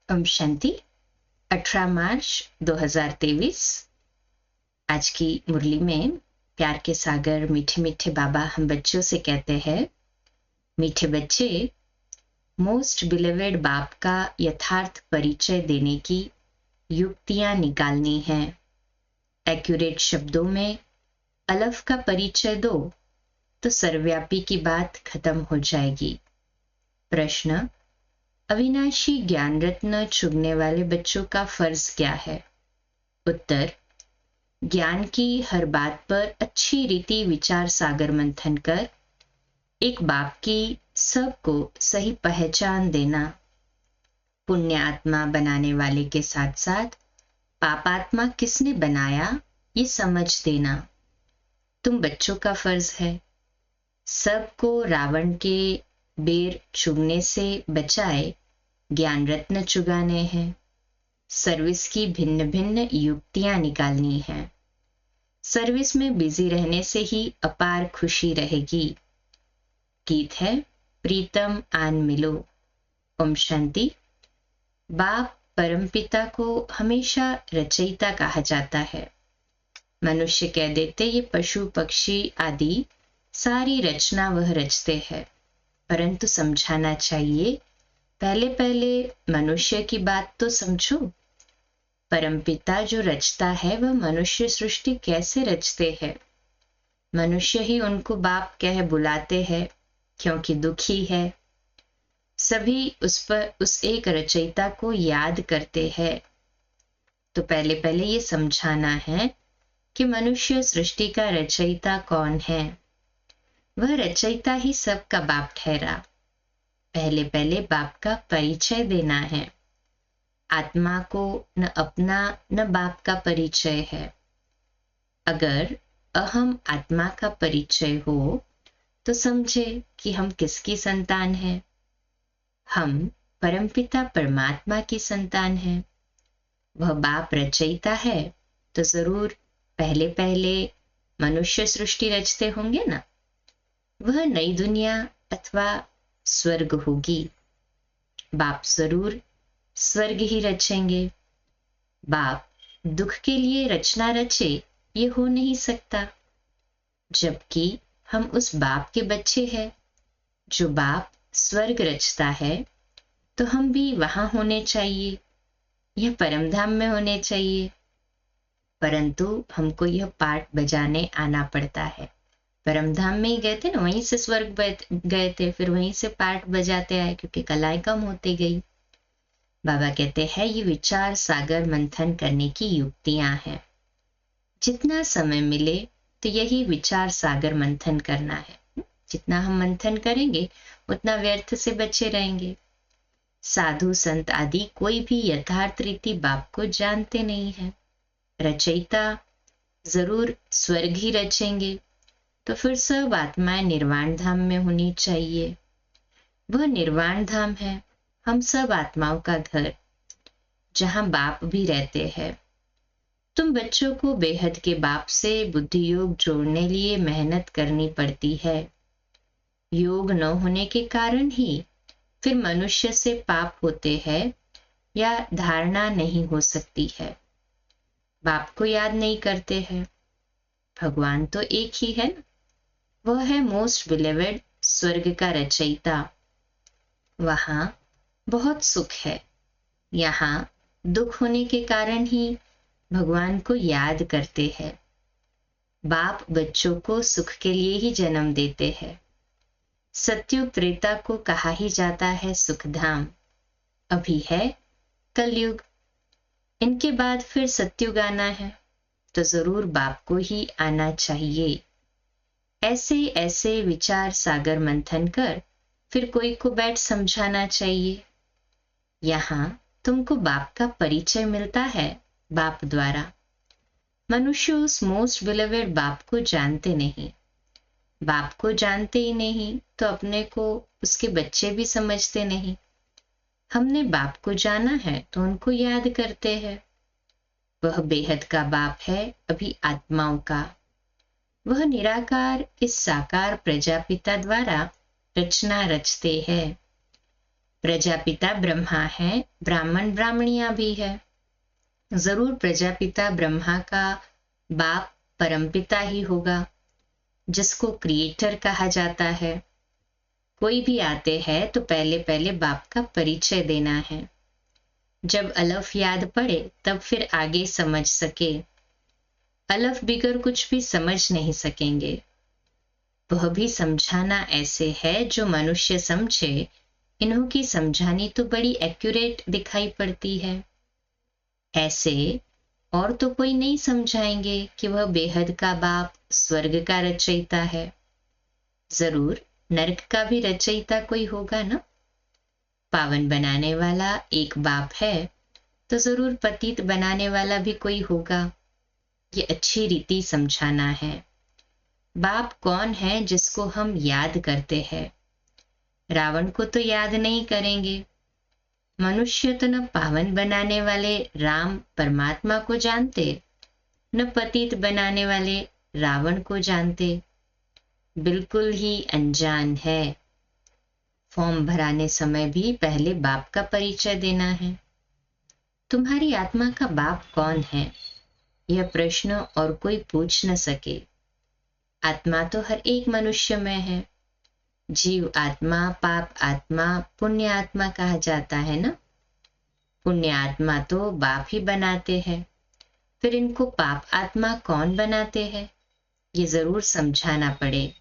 ओम शांति। 18 मार्च 2023। आज की मुरली में प्यार के सागर मीठे मीठे बाबा हम बच्चों से कहते हैं, मीठे बच्चे, मोस्ट बिलीवेड बाप का यथार्थ परिचय देने की युक्तियां निकालनी हैं। एक्यूरेट शब्दों में अलफ का परिचय दो तो सर्वव्यापी की बात खत्म हो जाएगी। प्रश्न: अविनाशी ज्ञान रत्न चुगने वाले बच्चों का फर्ज क्या है? उत्तर: ज्ञान की हर बात पर अच्छी रीति विचार सागर मंथन कर एक बाप की सबको सही पहचान देना, पुण्य आत्मा बनाने वाले के साथ साथ पापात्मा किसने बनाया ये समझ देना तुम बच्चों का फर्ज है। सबको रावण के बेर चुगने से बचाए ज्ञान रत्न चुगाने हैं। सर्विस की भिन्न भिन्न युक्तियां निकालनी हैं। सर्विस में बिजी रहने से ही अपार खुशी रहेगी। गीत है प्रीतम आन मिलो। ओम शांति। बाप परमपिता को हमेशा रचयिता कहा जाता है। मनुष्य कह देते ये पशु पक्षी आदि सारी रचना वह रचते हैं, परंतु समझाना चाहिए पहले पहले मनुष्य की बात तो समझो। परमपिता जो रचता है वह मनुष्य सृष्टि कैसे रचते हैं? मनुष्य ही उनको बाप कह बुलाते हैं क्योंकि दुखी है। सभी उस एक रचयिता को याद करते हैं। तो पहले पहले ये समझाना है कि मनुष्य सृष्टि का रचयिता कौन है। वह रचयिता ही सबका बाप ठहरा। पहले पहले बाप का परिचय देना है। आत्मा को न अपना न बाप का परिचय है। अगर अहम आत्मा का परिचय हो तो समझे कि हम किसकी संतान हैं। हम परमपिता परमात्मा की संतान हैं। वह बाप रचयिता है तो जरूर पहले पहले मनुष्य सृष्टि रचते होंगे ना। वह नई दुनिया अथवा स्वर्ग होगी। बाप जरूर स्वर्ग ही रचेंगे। बाप दुख के लिए रचना रचे ये हो नहीं सकता, जबकि हम उस बाप के बच्चे हैं। जो बाप स्वर्ग रचता है तो हम भी वहां होने चाहिए, यह परमधाम में होने चाहिए। परंतु हमको यह पार्ट बजाने आना पड़ता है। परमधाम में ही गए थे ना, वहीं से स्वर्ग गए थे, फिर वहीं से पार्ट बजाते आए क्योंकि कलाएं कम होती गई। बाबा कहते हैं ये विचार सागर मंथन करने की युक्तियां हैं। जितना समय मिले तो यही विचार सागर मंथन करना है। जितना हम मंथन करेंगे उतना व्यर्थ से बचे रहेंगे। साधु संत आदि कोई भी यथार्थ रीति बाप को जानते नहीं है। रचयिता जरूर स्वर्ग ही रचेंगे तो फिर सब आत्माएं निर्वाण धाम में होनी चाहिए। वह निर्वाण धाम है हम सब आत्माओं का घर, जहां बाप भी रहते हैं। तुम बच्चों को बेहद के बाप से बुद्धि योग जोड़ने लिए मेहनत करनी पड़ती है। योग न होने के कारण ही फिर मनुष्य से पाप होते हैं या धारणा नहीं हो सकती है। बाप को याद नहीं करते हैं। भगवान तो एक ही है ना। वह है मोस्ट बिलीवेड स्वर्ग का रचयिता। वहां बहुत सुख है। यहाँ दुख होने के कारण ही भगवान को याद करते हैं। बाप बच्चों को सुख के लिए ही जन्म देते हैं। सत्युग त्रेता को कहा ही जाता है सुखधाम। अभी है कलयुग, इनके बाद फिर सत्युग आना है तो जरूर बाप को ही आना चाहिए। ऐसे ऐसे विचार सागर मंथन कर फिर कोई को बैठ समझाना चाहिए। यहाँ तुमको बाप का परिचय मिलता है बाप द्वारा। मनुष्य उस मोस्ट बिलीवेड बाप को जानते नहीं। बाप को जानते ही नहीं तो अपने को उसके बच्चे भी समझते नहीं। हमने बाप को जाना है तो उनको याद करते हैं। वह बेहद का बाप है अभी आत्माओं का। वह निराकार इस साकार प्रजापिता द्वारा रचना रचते हैं। प्रजापिता ब्रह्मा है, ब्राह्मण ब्राह्मणियां भी है। जरूर प्रजापिता ब्रह्मा का बाप परमपिता ही होगा, जिसको क्रिएटर कहा जाता है। कोई भी आते हैं तो पहले पहले बाप का परिचय देना है। जब अलफ याद पड़े तब फिर आगे समझ सके। अलफ बिगर कुछ भी समझ नहीं सकेंगे। वह भी समझाना ऐसे है जो मनुष्य समझे। इन्हों की समझानी तो बड़ी एक्यूरेट दिखाई पड़ती है। ऐसे और तो कोई नहीं समझाएंगे कि वह बेहद का बाप स्वर्ग का रचयिता है। जरूर नरक का भी रचयिता कोई होगा ना। पावन बनाने वाला एक बाप है तो जरूर पतित बनाने वाला भी कोई होगा। ये अच्छी रीति समझाना है। बाप कौन है जिसको हम याद करते हैं? रावण को तो याद नहीं करेंगे। मनुष्य तो न पावन बनाने वाले राम परमात्मा को जानते, न पतित बनाने वाले रावण को जानते। बिल्कुल ही अनजान है। फॉर्म भराने समय भी पहले बाप का परिचय देना है। तुम्हारी आत्मा का बाप कौन है? यह प्रश्न और कोई पूछ न सके। आत्मा तो हर एक मनुष्य में है। जीव आत्मा, पाप आत्मा, पुण्य आत्मा कहा जाता है ना। पुण्य आत्मा तो बाप ही बनाते हैं। फिर इनको पाप आत्मा कौन बनाते हैं? ये जरूर समझाना पड़े।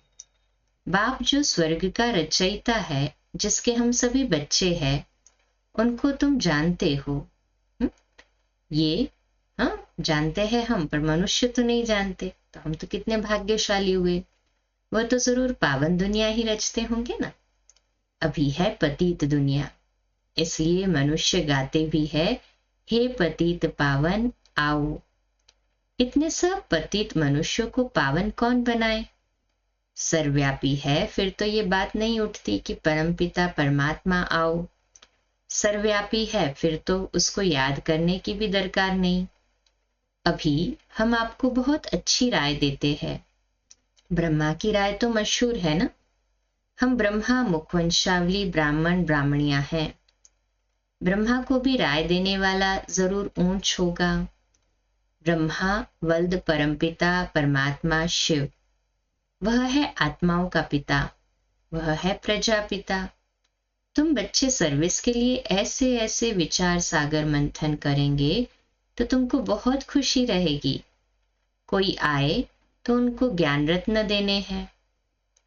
बाप जो स्वर्ग का रचयिता है, जिसके हम सभी बच्चे हैं, उनको तुम जानते हो। ये हाँ जानते हैं हम, पर मनुष्य तो नहीं जानते। तो हम तो कितने भाग्यशाली हुए। वह तो जरूर पावन दुनिया ही रचते होंगे ना। अभी है पतित दुनिया, इसलिए मनुष्य गाते भी है, हे पतित पावन आओ। इतने सब पतित मनुष्यों को पावन कौन बनाए? सर्वव्यापी है, फिर तो ये बात नहीं उठती कि परमपिता परमात्मा आओ। सर्वव्यापी है, फिर तो उसको याद करने की भी दरकार नहीं। अभी हम आपको बहुत अच्छी राय देते हैं। ब्रह्मा की राय तो मशहूर है ना। हम ब्रह्मा मुखवंशावली ब्राह्मण ब्राह्मणियां हैं। ब्रह्मा को भी राय देने वाला जरूर ऊंच होगा। ब्रह्मा वल्द परमपिता परमात्मा शिव, वह है आत्माओं का पिता, वह है प्रजापिता। तुम बच्चे सर्विस के लिए ऐसे ऐसे विचार सागर मंथन करेंगे तो तुमको बहुत खुशी रहेगी। कोई आए तो उनको ज्ञान रत्न देने हैं।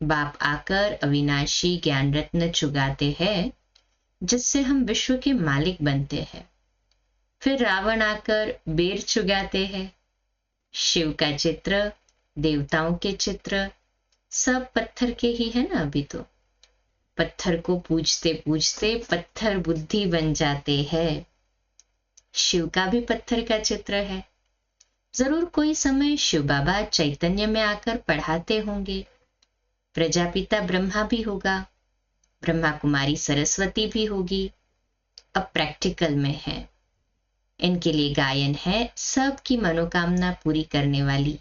बाप आकर अविनाशी ज्ञान रत्न चुगाते हैं, जिससे हम विश्व के मालिक बनते हैं। फिर रावण आकर बेर चुगाते हैं। शिव का चित्र, देवताओं के चित्र सब पत्थर के ही है ना। अभी तो पत्थर को पूजते पूजते पत्थर बुद्धि बन जाते हैं। शिव का भी पत्थर का चित्र है। जरूर कोई समय शिव बाबा चैतन्य में आकर पढ़ाते होंगे। प्रजापिता ब्रह्मा भी होगा, ब्रह्मा कुमारी सरस्वती भी होगी। अब प्रैक्टिकल में है। इनके लिए गायन है सबकी मनोकामना पूरी करने वाली,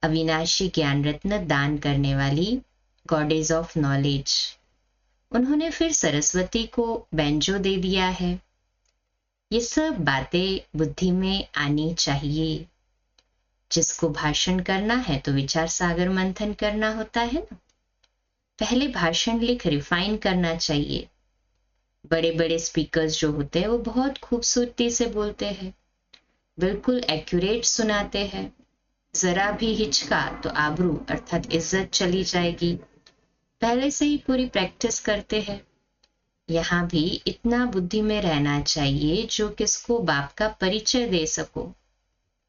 अविनाशी ज्ञान रत्न दान करने वाली गॉडेज ऑफ नॉलेज। उन्होंने फिर सरस्वती को बैंजो दे दिया है। ये सब बातें बुद्धि में आनी चाहिए। जिसको भाषण करना है तो विचार सागर मंथन करना होता है ना। पहले भाषण लिख रिफाइन करना चाहिए। बड़े बड़े स्पीकर्स जो होते हैं वो बहुत खूबसूरती से बोलते हैं, बिल्कुल एक्यूरेट सुनाते हैं। जरा भी हिचका तो आबरू अर्थात इज्जत चली जाएगी। पहले से ही पूरी प्रैक्टिस करते हैं। यहाँ भी इतना बुद्धि में रहना चाहिए जो किसको बाप का परिचय दे सको।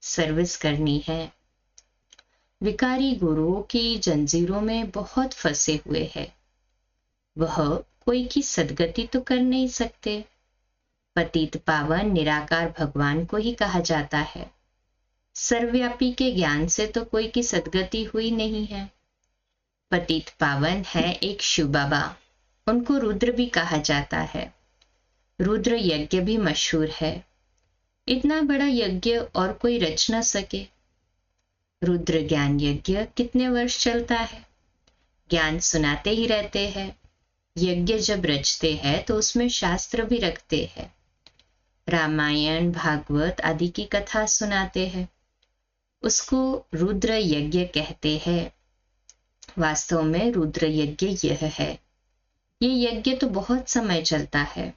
सर्विस करनी है। विकारी गुरुओं की जंजीरों में बहुत फंसे हुए हैं। वह कोई की सदगति तो कर नहीं सकते। पतित पावन निराकार भगवान को ही कहा जाता है। सर्वव्यापी के ज्ञान से तो कोई की सदगति हुई नहीं है। पतित पावन है एक शिव बाबा, उनको रुद्र भी कहा जाता है। रुद्र यज्ञ भी मशहूर है। इतना बड़ा यज्ञ और कोई रच न सके। रुद्र ज्ञान यज्ञ कितने वर्ष चलता है। ज्ञान सुनाते ही रहते हैं। यज्ञ जब रचते हैं तो उसमें शास्त्र भी रखते हैं, रामायण भागवत आदि की कथा सुनाते हैं। उसको रुद्र यज्ञ कहते हैं। वास्तव में रुद्र यज्ञ यह है। ये यज्ञ तो बहुत समय चलता है।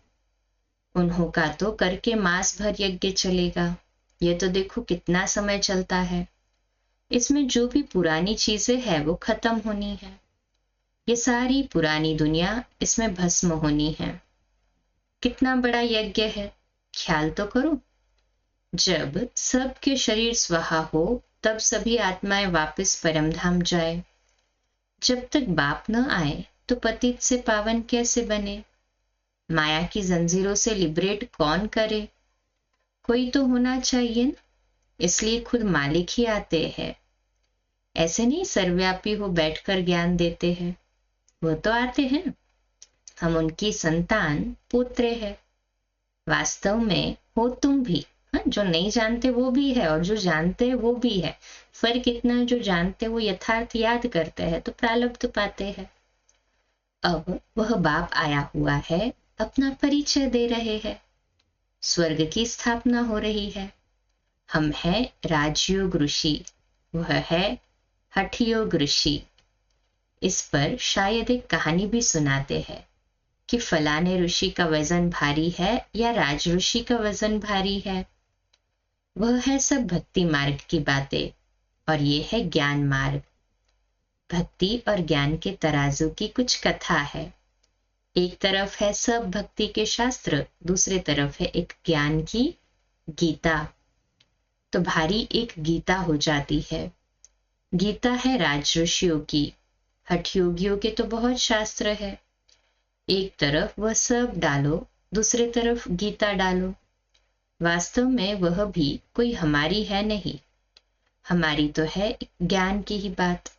उन्हों का तो करके मास भर यज्ञ चलेगा। ये तो देखो कितना समय चलता है। इसमें जो भी पुरानी चीजें हैं वो खत्म होनी है। ये सारी पुरानी दुनिया इसमें भस्म होनी है। कितना बड़ा यज्ञ है, ख्याल तो करो। जब सबके शरीर स्वाहा हो तब सभी आत्माएं वापस परमधाम जाए। जब तक बाप न आए तो पतित से पावन कैसे बने? माया की जंजीरों से लिबरेट कौन करे? कोई तो होना चाहिए न? इसलिए खुद मालिक ही आते हैं। ऐसे नहीं सर्वव्यापी हो बैठकर ज्ञान देते हैं। वो तो आते हैं, हम उनकी संतान पुत्र है। वास्तव में हो तुम भी। जो नहीं जानते वो भी है और जो जानते हैं वो भी है। फर्क इतना है, जो जानते वो यथार्थ याद करते हैं तो प्रारब्ध पाते हैं। अब वह बाप आया हुआ है, अपना परिचय दे रहे हैं। स्वर्ग की स्थापना हो रही है। हम हैं राजयोग ऋषि, वह है हठयोग ऋषि। इस पर शायद एक कहानी भी सुनाते हैं कि फलाने ऋषि का वजन भारी है या राज ऋषि का वजन भारी है। वह है सब भक्ति मार्ग की बातें और ये है ज्ञान मार्ग। भक्ति और ज्ञान के तराजू की कुछ कथा है। एक तरफ है सब भक्ति के शास्त्र, दूसरे तरफ है एक ज्ञान की गीता। तो भारी एक गीता हो जाती है। गीता है राज ऋषियों की, हठयोगियों के तो बहुत शास्त्र है। एक तरफ वह सब डालो, दूसरे तरफ गीता डालो। वास्तव में वह भी कोई हमारी है नहीं, हमारी तो है ज्ञान की ही बात।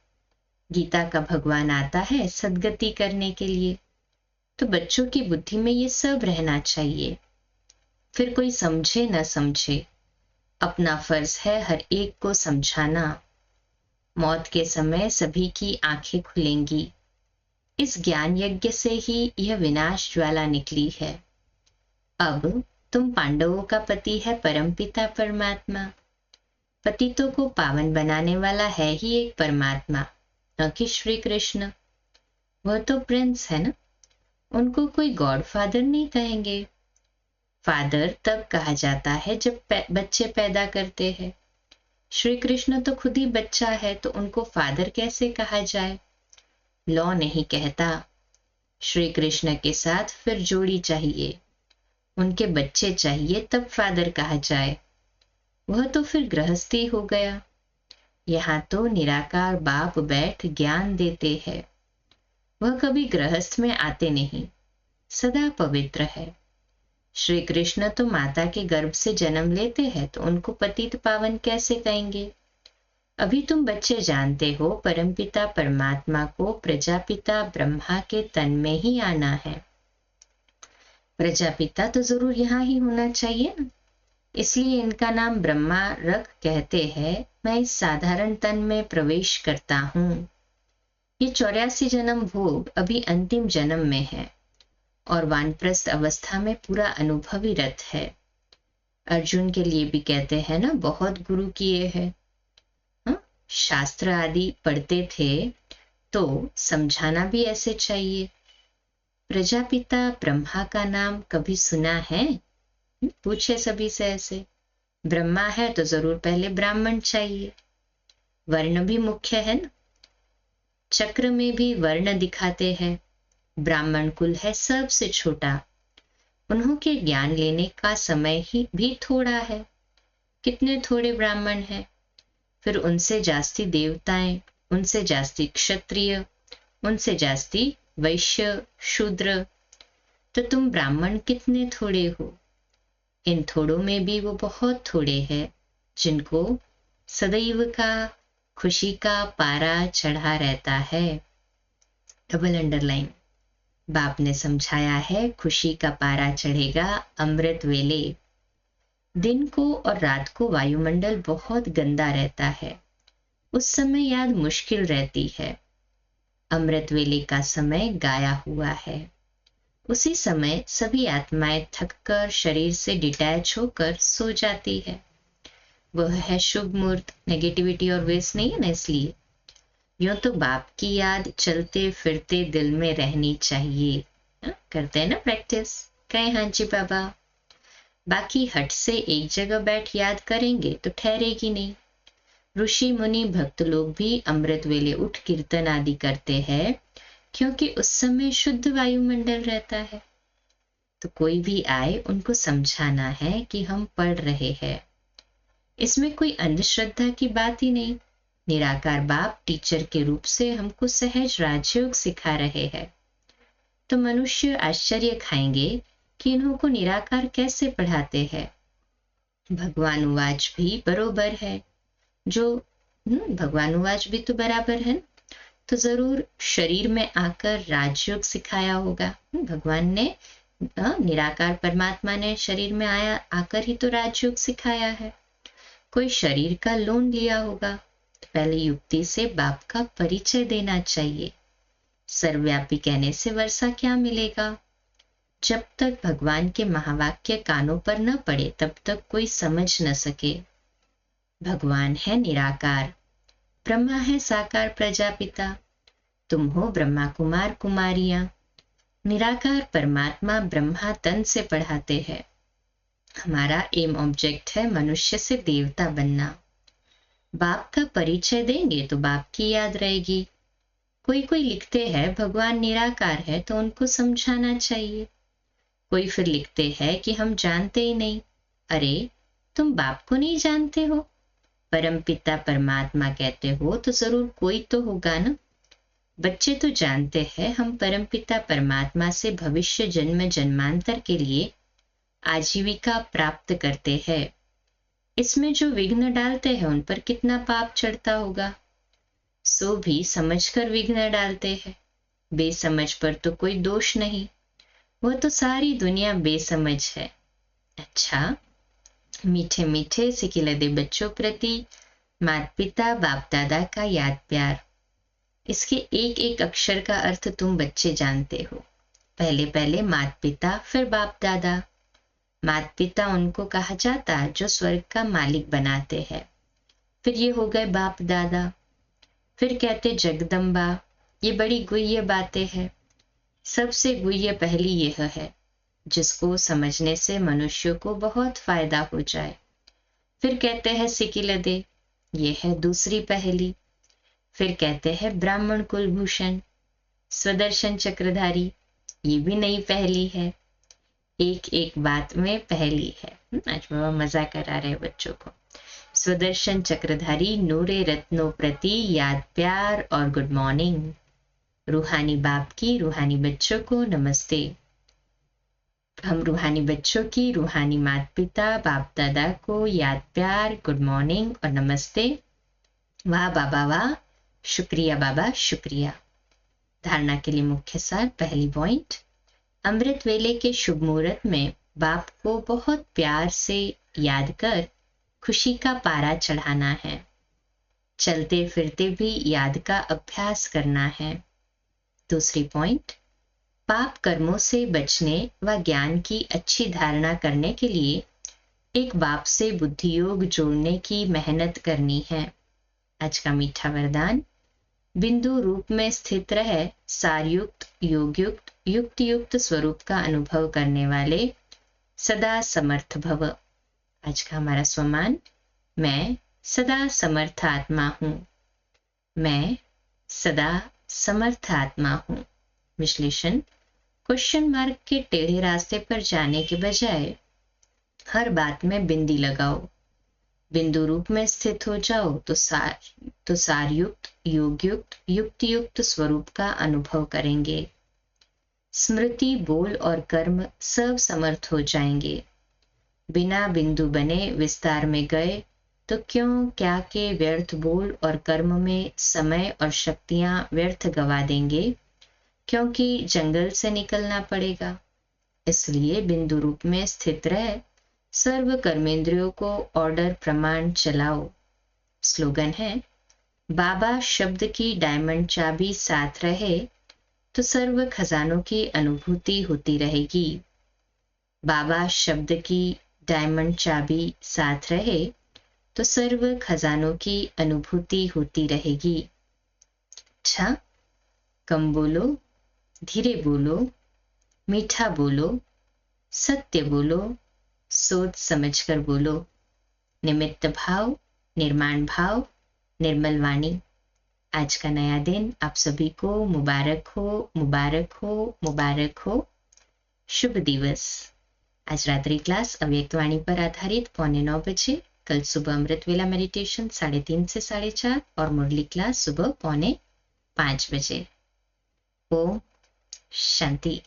गीता का भगवान आता है सद्गति करने के लिए। तो बच्चों की बुद्धि में ये सब रहना चाहिए। फिर कोई समझे न समझे, अपना फर्ज है हर एक को समझाना। मौत के समय सभी की आंखें खुलेंगी। इस ज्ञान यज्ञ से ही यह विनाश ज्वाला निकली है। अब तुम पांडवों का पति है परमपिता परमात्मा। पतितों को पावन बनाने वाला है ही एक परमात्मा, न कि श्री कृष्ण। वह तो प्रिंस है ना, उनको कोई गॉड फादर नहीं कहेंगे। फादर तब कहा जाता है जब बच्चे पैदा करते हैं। श्री कृष्ण तो खुद ही बच्चा है, तो उनको फादर कैसे कहा जाए? लॉ नहीं कहता। श्री कृष्ण के साथ फिर जोड़ी चाहिए, उनके बच्चे चाहिए, तब फादर कहा जाए। वह तो फिर गृहस्थी हो गया। यहाँ तो निराकार बाप बैठ ज्ञान देते हैं। वह कभी गृहस्थ में आते नहीं, सदा पवित्र है। श्री कृष्ण तो माता के गर्भ से जन्म लेते हैं, तो उनको पतित पावन कैसे कहेंगे? अभी तुम बच्चे जानते हो परमपिता परमात्मा को प्रजापिता ब्रह्मा के तन में ही आना है। प्रजापिता तो जरूर यहाँ ही होना चाहिए ना, इसलिए इनका नाम ब्रह्मा रख कहते हैं। मैं इस साधारण तन में प्रवेश करता हूँ। ये 84 जन्म भोग अभी अंतिम जन्म में है और वानप्रस्थ अवस्था में पूरा अनुभवी रथ है। अर्जुन के लिए भी कहते हैं ना, बहुत गुरु किए हैं। शास्त्र आदि पढ़ते थे तो समझाना भी ऐसे चाहिए। प्रजापिता ब्रह्मा का नाम कभी सुना है? पूछे सभी से ऐसे। ब्रह्मा है तो जरूर पहले ब्राह्मण चाहिए। वर्ण भी मुख्य है ना, चक्र में भी वर्ण दिखाते हैं। ब्राह्मण कुल है सबसे छोटा। उन्हों के ज्ञान लेने का समय ही भी थोड़ा है। कितने थोड़े ब्राह्मण हैं, फिर उनसे जास्ती देवताएं, उनसे जास्ती क्षत्रिय, उनसे जास्ती वैश्य शूद्र। तो तुम ब्राह्मण कितने थोड़े हो। इन थोड़ों में भी वो बहुत थोड़े हैं जिनको सदैव का खुशी का पारा चढ़ा रहता है। Double underline. बाप ने समझाया है, खुशी का पारा चढ़ेगा अमृत वेले। दिन को और रात को वायुमंडल बहुत गंदा रहता है, उस समय याद मुश्किल रहती है। अमृत वेले का समय गाया हुआ है। उसी समय सभी आत्माएं थककर शरीर से डिटैच होकर सो जाती है। वह है शुभ मुहूर्त, नेगेटिविटी और वेस्ट नहीं है ना, इसलिए यूं तो बाप की याद चलते फिरते दिल में रहनी चाहिए। करते हैं ना प्रैक्टिस, कहें हाँ जी बाबा। बाकी हट से एक जगह बैठ याद करेंगे तो ठहरेगी नहीं। ऋषि मुनि भक्त लोग भी अमृत वेले उठ कीर्तन आदि करते हैं, क्योंकि उस समय शुद्ध वायुमंडल रहता है। तो कोई भी आए उनको समझाना है कि हम पढ़ रहे हैं। इसमें कोई अंधश्रद्धा की बात ही नहीं। निराकार बाप टीचर के रूप से हमको सहज राजयोग सिखा रहे हैं। तो मनुष्य आश्चर्य खाएंगे कि इन्हों को निराकार कैसे पढ़ाते हैं। भगवान उवाच भी बरोबर है, जो भगवान उवाच भी तो बराबर है, तो जरूर शरीर में आकर राजयोग सिखाया होगा। भगवान ने निराकार परमात्मा ने शरीर में आकर ही तो राजयोग सिखाया है। कोई शरीर का लोन लिया होगा, तो पहले युक्ति से बाप का परिचय देना चाहिए। सर्वव्यापी कहने से वर्षा क्या मिलेगा। जब तक भगवान के महावाक्य कानों पर न पड़े तब तक कोई समझ न सके। भगवान है निराकार, ब्रह्मा है साकार प्रजापिता, तुम हो ब्रह्मा कुमार कुमारियां। निराकार परमात्मा ब्रह्मा तन से पढ़ाते हैं। हमारा एम ऑब्जेक्ट है मनुष्य से देवता बनना। बाप का परिचय देंगे तो बाप की याद रहेगी। कोई कोई लिखते हैं भगवान निराकार है, तो उनको समझाना चाहिए। कोई फिर लिखते हैं कि हम जानते ही नहीं। अरे तुम बाप को नहीं जानते हो, परमपिता परमात्मा कहते हो तो जरूर कोई तो होगा ना। बच्चे तो जानते हैं हम परमपिता परमात्मा से भविष्य जन्म जन्मांतर के लिए आजीविका प्राप्त करते हैं। इसमें जो विघ्न डालते हैं उन पर कितना पाप चढ़ता होगा। सो भी समझकर विघ्न डालते हैं, बेसमझ पर तो कोई दोष नहीं। वह तो सारी दुनिया बेसमझ है। अच्छा, मीठे मीठे सिकिलदे बच्चों प्रति माता पिता बाप दादा का याद प्यार। इसके एक एक अक्षर का अर्थ तुम बच्चे जानते हो। पहले पहले माता पिता, फिर बाप दादा। माता पिता उनको कहा जाता जो स्वर्ग का मालिक बनाते हैं। फिर ये हो गए बाप दादा। फिर कहते जगदम्बा। ये बड़ी गुह्य बातें हैं। सबसे गुह्य पहली यह है जिसको समझने से मनुष्य को बहुत फायदा हो जाए। फिर कहते हैं सिकिलदे, ये है दूसरी पहली। फिर कहते हैं ब्राह्मण कुलभूषण, स्वदर्शन चक्रधारी, ये भी नई पहली है। एक एक बात में पहली है। आज बाबा मजा करा रहे बच्चों को। स्वदर्शन चक्रधारी, नूरे रत्नों प्रति याद प्यार और गुड मॉर्निंग। रूहानी बाप की रूहानी बच्चों को नमस्ते। हम रूहानी बच्चों की रूहानी माता पिता बाप दादा को याद प्यार, गुड मॉर्निंग और नमस्ते। वाह बाबा वाह, शुक्रिया बाबा शुक्रिया। धारणा के लिए मुख्य सार, पहली पॉइंट, अमृत वेले के शुभ मुहूर्त में बाप को बहुत प्यार से याद कर खुशी का पारा चढ़ाना है। चलते फिरते भी याद का अभ्यास करना है। दूसरी पॉइंट, पाप कर्मों से बचने व ज्ञान की अच्छी धारणा करने के लिए एक बाप से बुद्धि योग जोड़ने की मेहनत करनी है। आज का मीठा वरदान, बिंदु रूप में स्थित रहे सारयुक्त योगयुक्त युक्त युक्त स्वरूप का अनुभव करने वाले सदा समर्थ भव। आज का हमारा स्वमान, मैं सदा समर्थ आत्मा हूं। मैं सदा समर्थ आत्मा हूं। विश्लेषण, क्वेश्चन मार्क के टेढ़े रास्ते पर जाने के बजाय हर बात में बिंदी लगाओ। बिंदु रूप में स्थित हो जाओ तो सारयुक्त योगयुक्त युक्त युक्त स्वरूप का अनुभव करेंगे। स्मृति, बोल और कर्म सब समर्थ हो जाएंगे। बिना बिंदु बने विस्तार में गए तो क्यों क्या के व्यर्थ बोल और कर्म में समय और शक्तियां व्यर्थ गवा देंगे, क्योंकि जंगल से निकलना पड़ेगा। इसलिए बिंदु रूप में स्थित रह सर्व कर्मेंद्रियों को ऑर्डर प्रमाण चलाओ। स्लोगन है, बाबा शब्द की डायमंड चाबी साथ रहे तो सर्व खजानों की अनुभूति होती रहेगी। बाबा शब्द की डायमंड चाबी साथ रहे तो सर्व खजानों की अनुभूति होती रहेगी। अच्छा, कम बोलो, धीरे बोलो, मीठा बोलो, सत्य बोलो, सोच समझकर बोलो। निमित्त भाव, निर्माण भाव, निर्मल वाणी। आज का नया दिन आप सभी को मुबारक हो, मुबारक हो, मुबारक हो। शुभ दिवस। आज रात्रि क्लास अव्यक्त वाणी पर आधारित 8:45 बजे, कल सुबह अमृत वेला मेडिटेशन 3:30 से 4:30 और मुरली क्लास सुबह 4:45 बजे। ओम शांति।